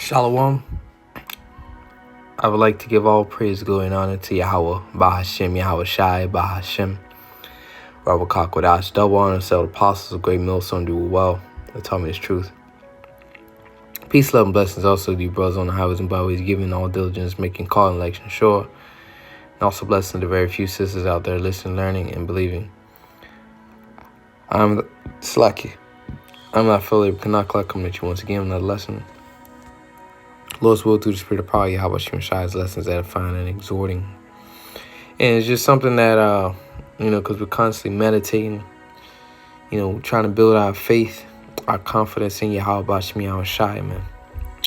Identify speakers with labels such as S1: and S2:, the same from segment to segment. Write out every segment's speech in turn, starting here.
S1: Shalom. I would like to give all praise, glory, and honor to Yahweh, Bahashem, Yahweh Shai, Bahashem, Robert Kodash, double honor, to the apostles of Great Millstone do well. They taught me this truth. Peace, love, and blessings also to you, brothers on the highways and byways, giving all diligence, making call and election sure. And also blessing the very few sisters out there listening, learning, and believing. I'm Slacky. I'm not affiliated with Kanakla, coming at you once again with another lesson. Lord's will through the spirit of power, Yahweh Shem Shai's lessons edifying and exhorting. And it's just something that, because we're constantly meditating, trying to build our faith, our confidence in Yahweh Shem Yahweh Shai, man.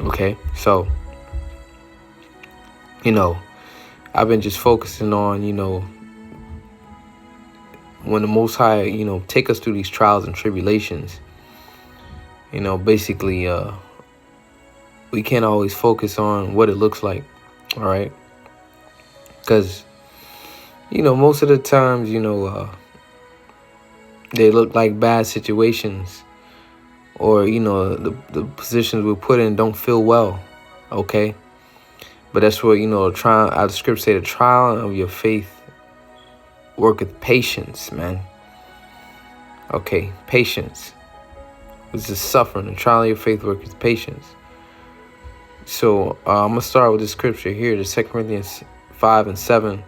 S1: Okay, so, I've been just focusing on, when the Most High, take us through these trials and tribulations, basically, we can't always focus on what it looks like, all right? Because, most of the times, they look like bad situations, or, the positions we're put in don't feel well, okay? But that's what, the scripture say, the trial of your faith worketh patience, man. Okay, patience. This is suffering. The trial of your faith worketh patience. So I'm going to start with the scripture here, the 2 Corinthians 5 and 7.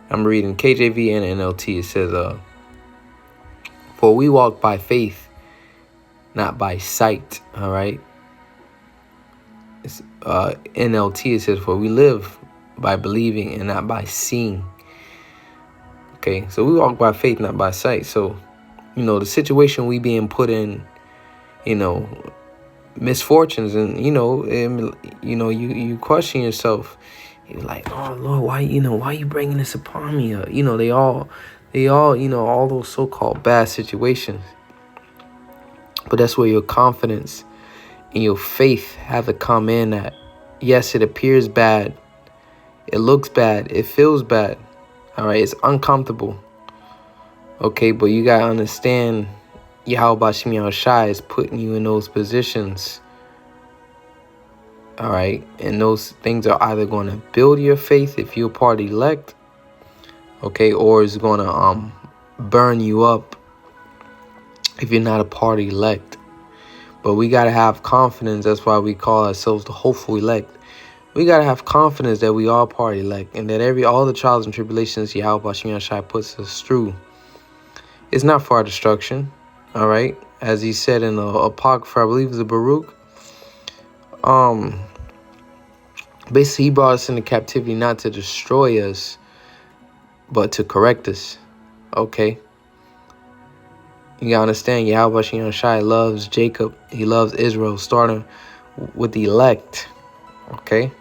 S1: I'm reading KJV and NLT. It says, for we walk by faith, not by sight. All right. It's, NLT, it says, for we live by believing and not by seeing. Okay. So we walk by faith, not by sight. So, the situation we being put in, misfortunes, and you question yourself. You're like, oh Lord, why you bringing this upon me? They all all those so-called bad situations. But that's where your confidence and your faith have to come in. That yes, it appears bad, it looks bad, it feels bad, all right, it's uncomfortable, okay, but you gotta understand, Yahweh Shem Yahweh Shai is putting you in those positions. All right. And those things are either going to build your faith if you're part elect. Okay. Or it's going to burn you up if you're not a part elect. But we got to have confidence. That's why we call ourselves the hopeful elect. We got to have confidence that we are part elect, and that all the trials and tribulations Yahweh Shem Yahweh Shai puts us through, it's not for our destruction. All right, as he said in the Apocrypha, I believe it's the Baruch. Basically, he brought us into captivity not to destroy us, but to correct us. Okay. You gotta understand, Yahweh Shem Shai loves Jacob. He loves Israel, starting with the elect. Okay.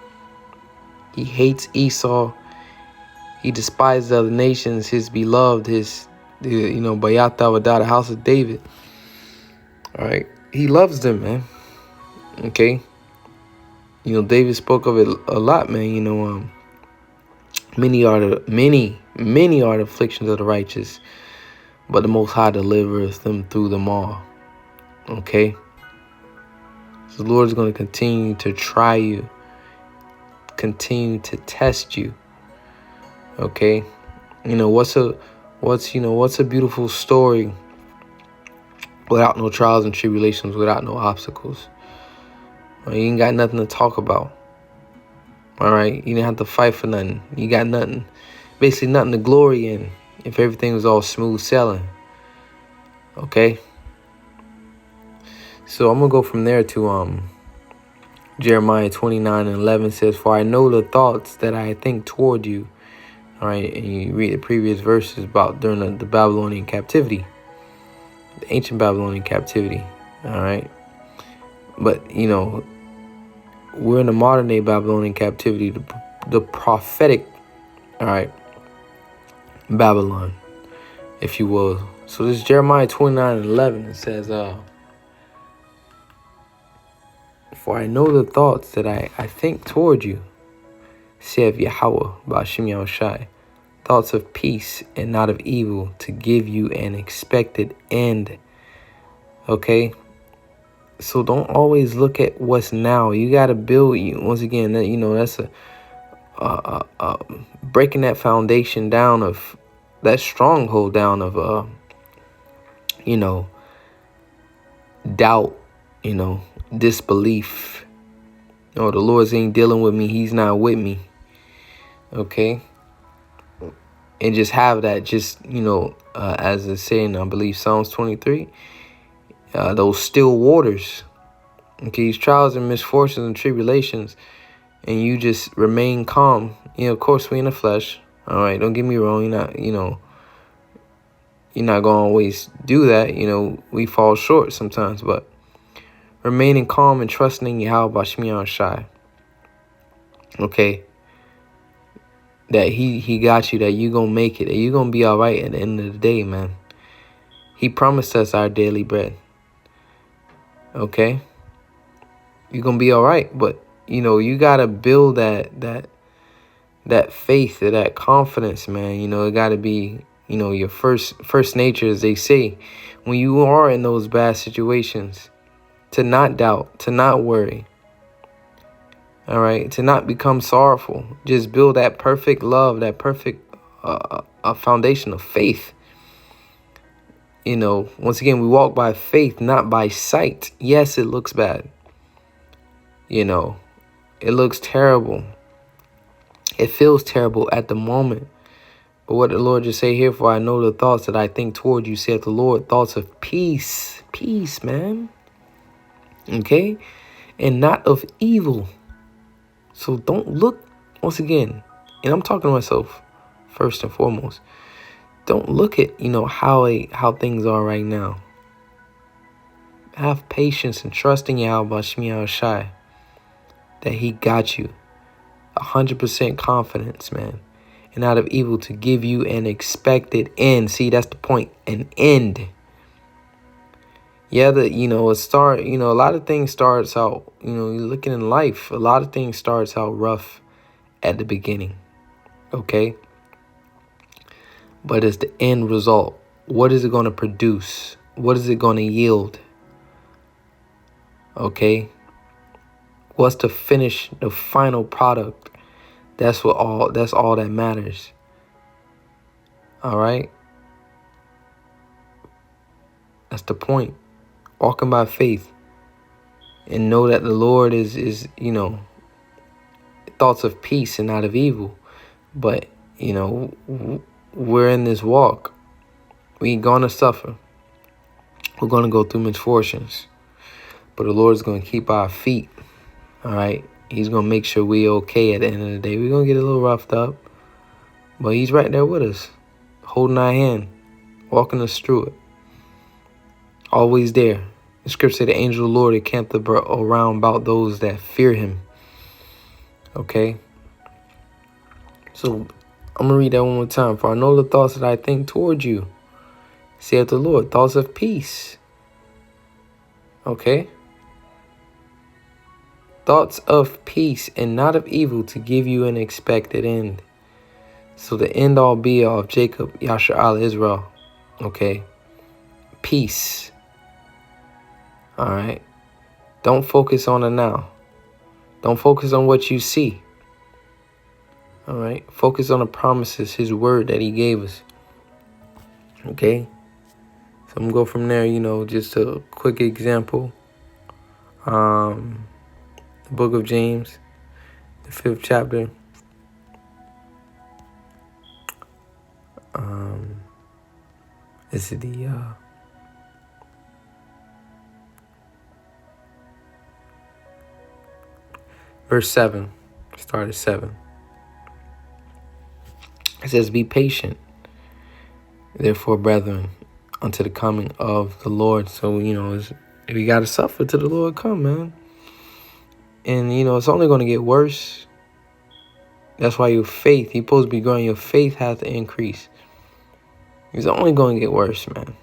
S1: He hates Esau. He despises other nations. His beloved, Bayata Wadah, the house of David. All right. He loves them, man. Okay. David spoke of it a lot, man. Many are the afflictions of the righteous, but the Most High delivereth them through them all. Okay. So the Lord is going to continue to try you, continue to test you. Okay. What's a beautiful story without no trials and tribulations, without no obstacles? You ain't got nothing to talk about. All right. You didn't have to fight for nothing. You got nothing, basically nothing to glory in if everything was all smooth sailing. Okay. So I'm going to go from there to Jeremiah 29 and 11 says, for I know the thoughts that I think toward you. All right. And you read the previous verses about during the Babylonian captivity, the ancient Babylonian captivity. All right. But, we're in the modern day Babylonian captivity, the prophetic, all right, Babylon, if you will. So this is Jeremiah 29 and 11. It says, for I know the thoughts that I think toward you, saith Yahweh, Ba'ashem Yahweh Shai, thoughts of peace and not of evil, to give you an expected end. Okay. So don't always look at what's now. You got to build. Once again, that that's a breaking that foundation down of that stronghold down of doubt, disbelief. The Lord ain't dealing with me. He's not with me. Okay. And just have that, as it's saying, I believe Psalms 23, those still waters. Okay, these trials and misfortunes and tribulations, and you just remain calm. Of course, we in the flesh. All right, don't get me wrong. You're not gonna always do that. We fall short sometimes, but remaining calm and trusting Yahweh Shemiah Shai. Okay. That he got you, that you gonna make it, that you gonna be all right at the end of the day, man. He promised us our daily bread. Okay? You're gonna be all right, but you gotta build that faith, that confidence, man. It gotta be, your first nature, as they say, when you are in those bad situations, to not doubt, to not worry. All right, to not become sorrowful. Just build that perfect love, that perfect a foundation of faith. Once again, we walk by faith, not by sight. Yes, it looks bad. It looks terrible. It feels terrible at the moment. But what the Lord just say here, for I know the thoughts that I think toward you, saith the Lord, thoughts of peace. Peace, man. Okay? And not of evil. So don't look, once again, and I'm talking to myself first and foremost, don't look at, how things are right now. Have patience and trust in Yahweh Shemiah Shai, that he got you. 100% confidence, man. And out of evil to give you an expected end. See, that's the point, an end. Yeah, a start, a lot of things starts out, you're looking in life, a lot of things starts out rough at the beginning, okay? But it's the end result. What is it going to produce? What is it going to yield? Okay? What's the final product? That's all that matters. All right? That's the point. Walking by faith and know that the Lord is thoughts of peace and not of evil. But, we're in this walk. We ain't gonna suffer. We're gonna go through misfortunes. But the Lord's gonna keep our feet. All right? He's gonna make sure we're okay at the end of the day. We're gonna get a little roughed up. But he's right there with us, holding our hand, walking us through it. Always there. The scripture said the angel of the Lord encamped around about those that fear him. Okay? So I'm going to read that one more time. For I know the thoughts that I think toward you, saith the Lord, thoughts of peace. Okay? Thoughts of peace and not of evil, to give you an expected end. So the end all be all of Jacob, Yashar Israel. Okay? Peace. All right? Don't focus on the now. Don't focus on what you see. All right? Focus on the promises, his word that he gave us. Okay? So I'm going to go from there, just a quick example. The book of James, the 5th chapter. This is the verse 7. Start at 7. It says, be patient, therefore, brethren, unto the coming of the Lord. So, we got to suffer till the Lord come, man. And, it's only going to get worse. That's why your faith, you're supposed to be growing. Your faith has to increase. It's only going to get worse, man.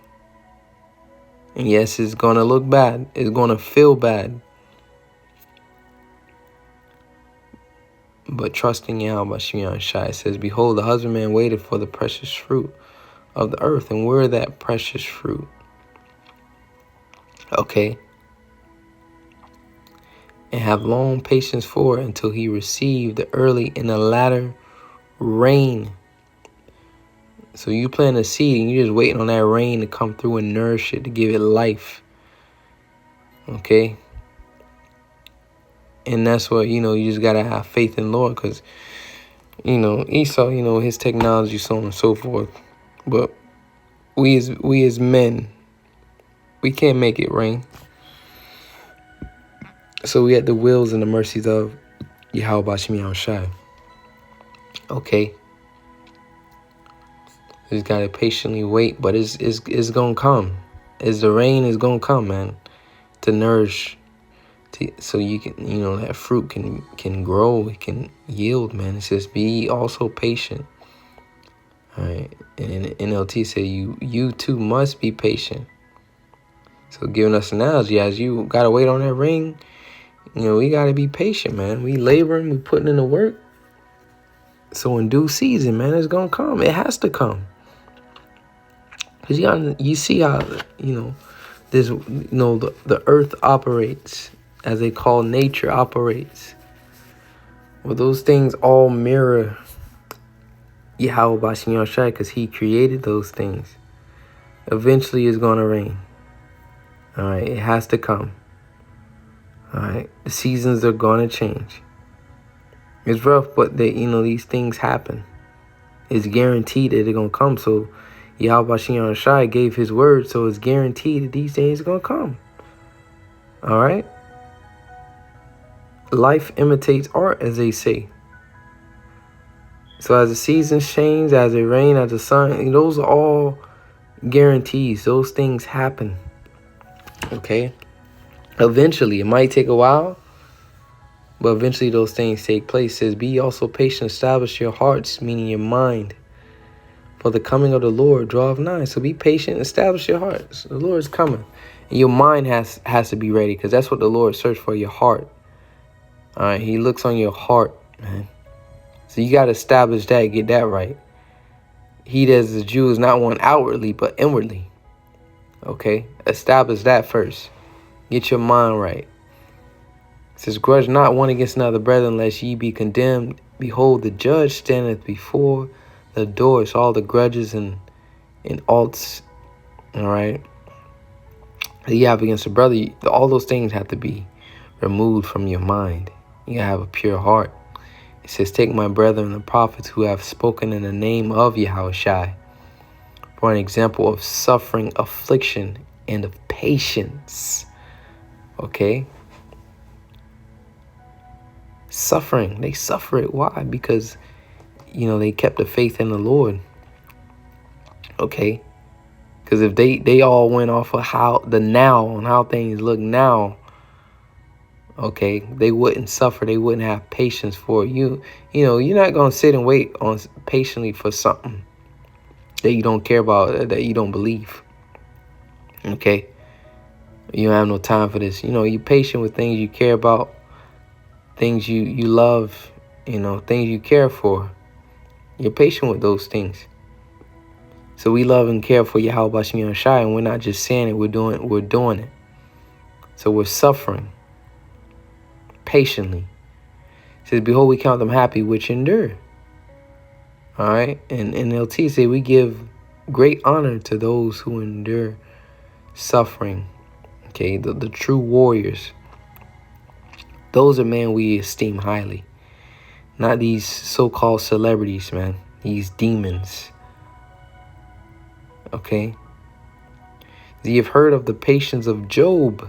S1: And yes, it's going to look bad. It's going to feel bad. But trusting Yahweh Shemiah Shai says, behold, the husbandman waited for the precious fruit of the earth. And we're that precious fruit. Okay. and have long patience for it until he receive the early and the latter rain. So you plant a seed and you're just waiting on that rain to come through and nourish it, to give it life. Okay? And that's what, you just got to have faith in Lord, because, Esau, his technology, so on and so forth. But we as men, we can't make it rain. So we at the wills and the mercies of Yahweh Bashim Yahushai. Okay? You just got to patiently wait, but it's going to come. The rain is going to come, man, to nourish, so you can, that fruit can grow, it can yield, man. It says be also patient. All right. And NLT say you too must be patient. So giving us an analogy, as you got to wait on that rain, we got to be patient, man. We laboring, we putting in the work. So in due season, man, it's going to come. It has to come. Because you see how, this, the earth operates, as they call nature operates. Well, those things all mirror Yahweh Bashim Yahushai, because he created those things. Eventually it's going to rain. All right, it has to come. All right, the seasons are going to change. It's rough, but these things happen. It's guaranteed that they're going to come. So Yahweh Bashim Yahushai gave his word, so it's guaranteed that these things are going to come. All right? Life imitates art, as they say. So as the seasons change, as it rains, as the sun, those are all guarantees. Those things happen. Okay? Eventually, it might take a while, but eventually those things take place. It says, be also patient, establish your hearts, meaning your mind, for the coming of the Lord draweth nigh. So be patient, establish your hearts. The Lord is coming. And your mind has to be ready, because that's what the Lord searches for, your heart. All right, he looks on your heart, man. So you got to establish that, get that right. He as the Jew is not one outwardly, but inwardly. Okay? Establish that first. Get your mind right. It says, grudge not one against another, brethren, lest ye be condemned. Behold, the judge standeth before the door. It's all the grudges and alts, all right, that you have against a brother. All those things have to be removed from your mind. You gotta have a pure heart. It says, take my brethren, the prophets who have spoken in the name of Yahushai, for an example of suffering, affliction, and of patience. Okay? Suffering. They suffer it. Why? Because, they kept the faith in the Lord. Okay? Because if they all went off of how things look now, okay, they wouldn't suffer. They wouldn't have patience for you. You're not going to sit and wait on patiently for something that you don't care about, that you don't believe. Okay? You don't have no time for this. You're patient with things you care about, things you love, things you care for. You're patient with those things. So we love and care for Yahweh Bashim Yahushai, and we're not just saying it, we're doing it. So we're suffering patiently. It says, behold, we count them happy which endure. All right? And NLT say we give great honor to those who endure suffering. Okay? The true warriors. Those are men we esteem highly. Not these so-called celebrities, man. These demons. Okay? You've heard of the patience of Job.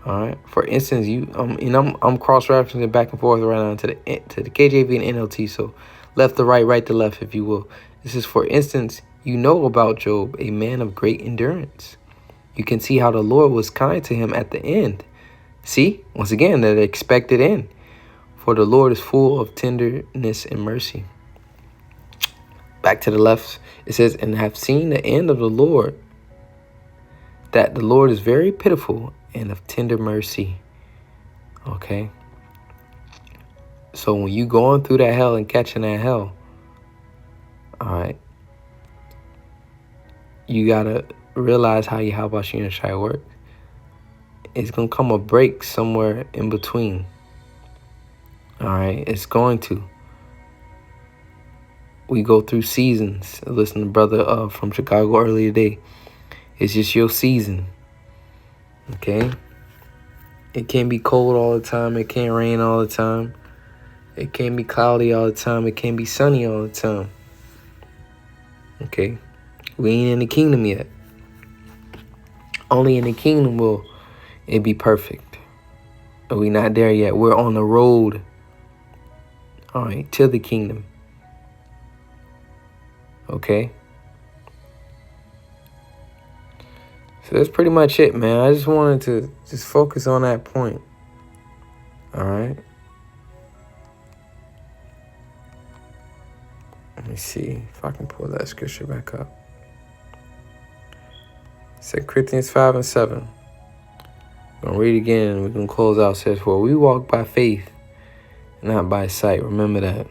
S1: All right. For instance, I'm cross-referencing it back and forth right now to the KJV and NLT. So left to right, right to left, if you will. This is, for instance, about Job, a man of great endurance. You can see how the Lord was kind to him at the end. See, once again, that expected end. For the Lord is full of tenderness and mercy. Back to the left, it says, and have seen the end of the Lord, that the Lord is very pitiful and of tender mercy. Okay? So when you going through that hell and catching that hell, all right, you got to realize how Yahweh Bashim Yahushai works. It's going to come a break somewhere in between. All right? It's going to. We go through seasons. Listen to brother from Chicago earlier today. It's just your season. Okay? It can't be cold all the time. It can't rain all the time. It can't be cloudy all the time. It can't be sunny all the time. Okay? We ain't in the kingdom yet. Only in the kingdom will it be perfect. But we not there yet. We're on the road. All right, to the kingdom. Okay? So that's pretty much it, man. I just wanted to just focus on that point. All right? Let me see if I can pull that scripture back up. 2 Corinthians 5 and 7. I'm going to read again and we're going to close out. It says, for we walk by faith, not by sight. Remember that.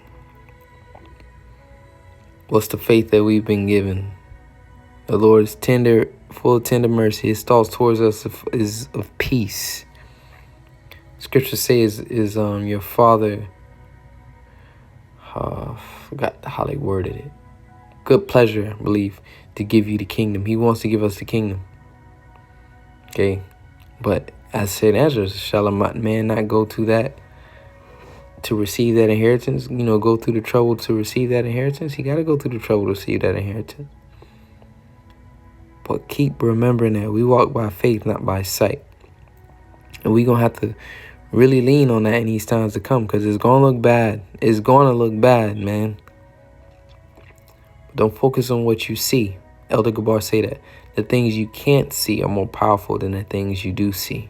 S1: What's the faith that we've been given? The Lord is tender, full of tender mercy. His thoughts towards us is of peace. Scripture says is your Father, forgot how they worded it. Good pleasure, I believe, to give you the kingdom. He wants to give us the kingdom. Okay, but as St. Ezra, shall a man not go to that to receive that inheritance? You know, go through the trouble to receive that inheritance. He got to go through the trouble to receive that inheritance. But keep remembering that we walk by faith, not by sight. And we're going to have to really lean on that in these times to come, because it's going to look bad. It's going to look bad, man. But don't focus on what you see. Elder Gabar say that. The things you can't see are more powerful than the things you do see.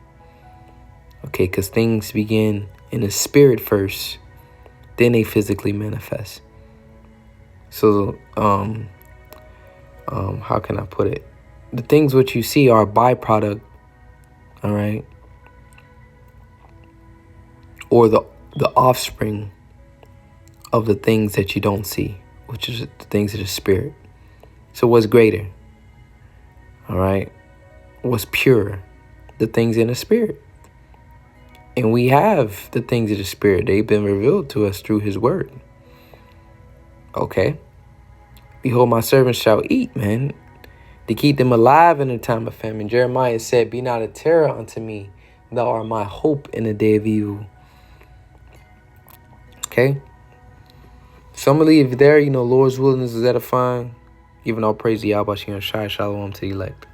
S1: Okay, because things begin in the spirit first, then they physically manifest. So, how can I put it? The things what you see are a byproduct, all right, or the offspring of the things that you don't see, which is the things of the spirit. So what's greater? All right, what's pure? The things in the spirit. And we have the things of the spirit. They've been revealed to us through his word. Okay. Behold, my servants shall eat, man, to keep them alive in the time of famine. Jeremiah said, be not a terror unto me. Thou art my hope in the day of evil. Okay. So I'm going to leave there. You know, Lord's willingness is edifying. Giving all praise to Yahweh Shai. Shalom to the elect.